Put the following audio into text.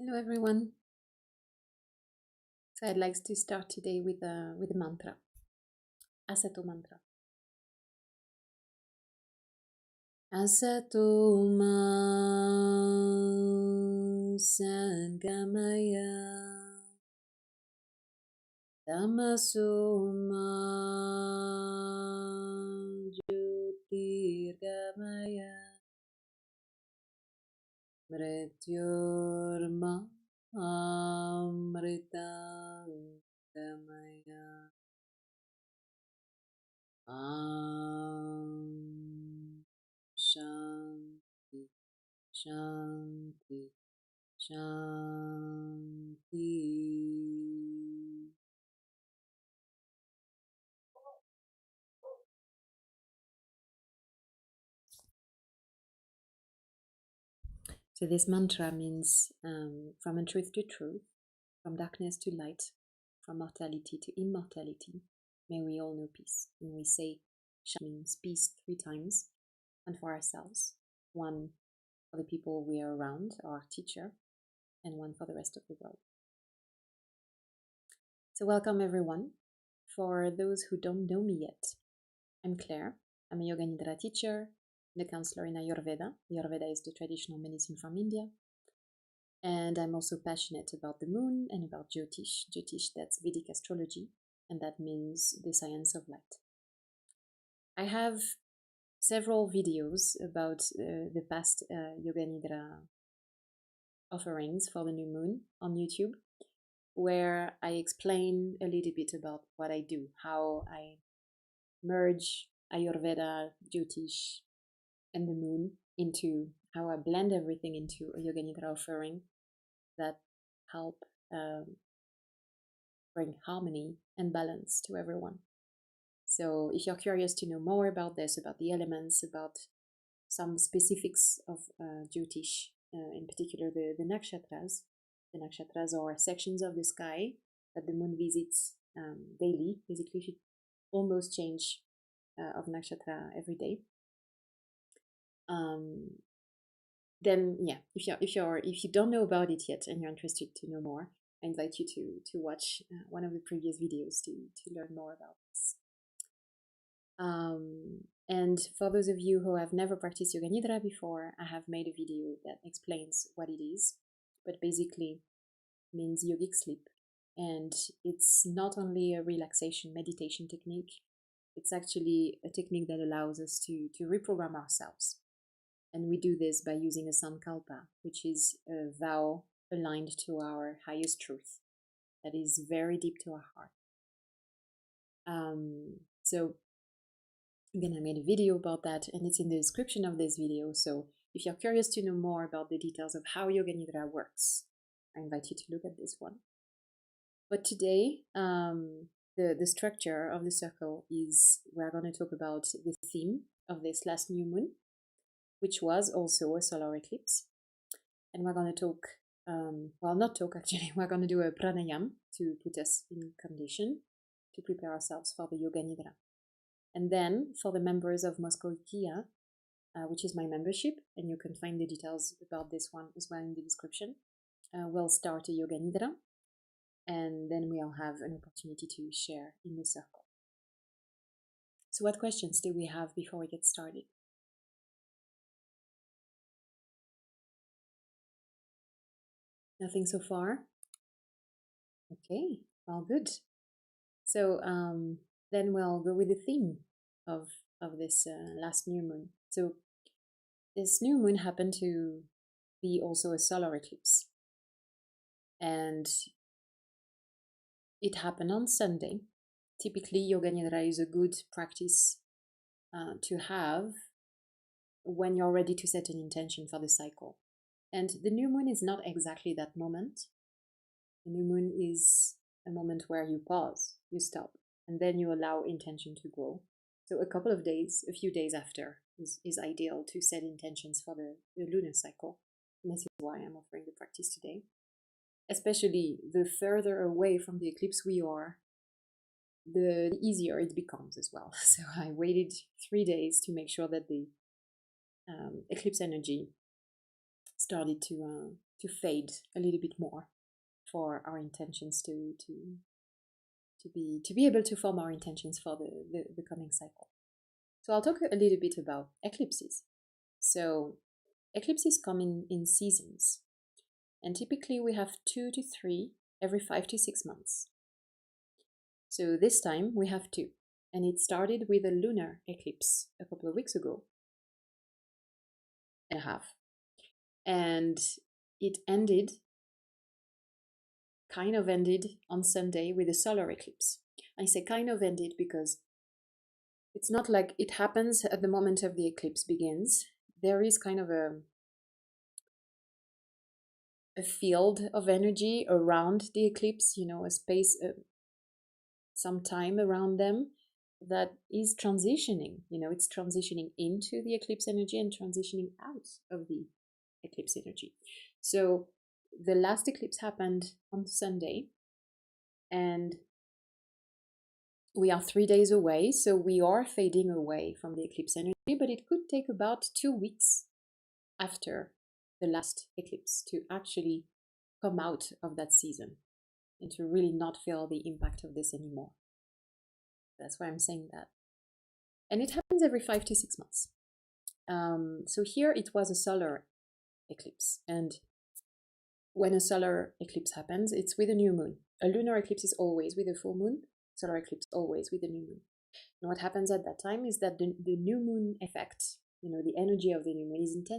Hello everyone. So I'd like to start today with a mantra, Asato mantra. Asato ma sangamaya tamaso ma jyotirgamaya mrityorma amritangamaya. Shanti, Shanti, Shanti. So this mantra means from untruth to truth, from darkness to light, from mortality to immortality. May we all know peace. And we say Shanti means peace 3 times, and for ourselves, 1 for the people we are around, our teacher, and 1 for the rest of the world. So welcome everyone. For those who don't know me yet, I'm Claire. I'm a Yoga Nidra teacher and a counselor in Ayurveda. Ayurveda is the traditional medicine from India. And I'm also passionate about the moon and about Jyotish. Jyotish, that's Vedic Astrology, and that means the science of light. I have several videos about the past Yoga Nidra offerings for the new moon on YouTube, where I explain a little bit about what I do, how I merge Ayurveda, Jyotish, and the moon into how I blend everything into a Yoga Nidra offering that help bring harmony and balance to everyone. So if you're curious to know more about this, about the elements, about some specifics of Jyotish, in particular the nakshatras. The nakshatras are sections of the sky that the moon visits daily. Basically, she almost change of nakshatra every day. Then yeah, if you don't know about it yet and you're interested to know more, I invite you to watch one of the previous videos to learn more about this. And for those of you who have never practiced Yoga Nidra before, I have made a video that explains what it is, but basically means yogic sleep. And it's not only a relaxation meditation technique, it's actually a technique that allows us to reprogram ourselves. And we do this by using a sankalpa, which is a vow aligned to our highest truth that is very deep to our heart. So again, I made a video about that, and it's in the description of this video. So if you're curious to know more about the details of how Yoga Nidra works, I invite you to look at this one. But today, the structure of the circle is we're going to talk about the theme of this last new moon, which was also a solar eclipse. And we're going to talk, well, not talk actually, we're going to do a pranayam to put us in condition to prepare ourselves for the Yoga Nidra. And then for the members of Mosqoy, which is my membership, and you can find the details about this one as well in the description, we'll start a Yoga Nidra, and then we'll have an opportunity to share in the circle. So what questions do we have before we get started? Nothing so far? Okay, well, good. So then we'll go with the theme of this last new moon. So this new moon happened to be also a solar eclipse. And it happened on Sunday. Typically, Yoga Nidra is a good practice to have when you're ready to set an intention for the cycle. And the new moon is not exactly that moment. The new moon is a moment where you pause, you stop, and then you allow intention to grow. So a few days after is ideal to set intentions for the lunar cycle. And this is why I'm offering the practice today. Especially the further away from the eclipse we are, the easier it becomes as well. So I waited 3 days to make sure that the eclipse energy started to fade a little bit more for our intentions to be able to form our intentions for the coming cycle. So I'll talk a little bit about eclipses. So eclipses come in seasons, and typically we have 2 to 3 every 5 to 6 months. So this time we have 2, and it started with a lunar eclipse a couple of weeks ago and a half, and it kind of ended on Sunday with a solar eclipse. I say kind of ended because it's not like it happens at the moment of the eclipse begins. There is kind of a field of energy around the eclipse, a space, some time around them that is transitioning. It's transitioning into the eclipse energy and transitioning out of the eclipse energy. So the last eclipse happened on Sunday, and we are 3 days away, so we are fading away from the eclipse energy, but it could take about 2 weeks after the last eclipse to actually come out of that season and to really not feel the impact of this anymore. That's why I'm saying that. And it happens every 5 to 6 months. So here it was a solar eclipse, and when a solar eclipse happens, it's with a new moon. A lunar eclipse is always with a full moon, solar eclipse always with a new moon. And what happens at that time is that the new moon effect, the energy of the new moon is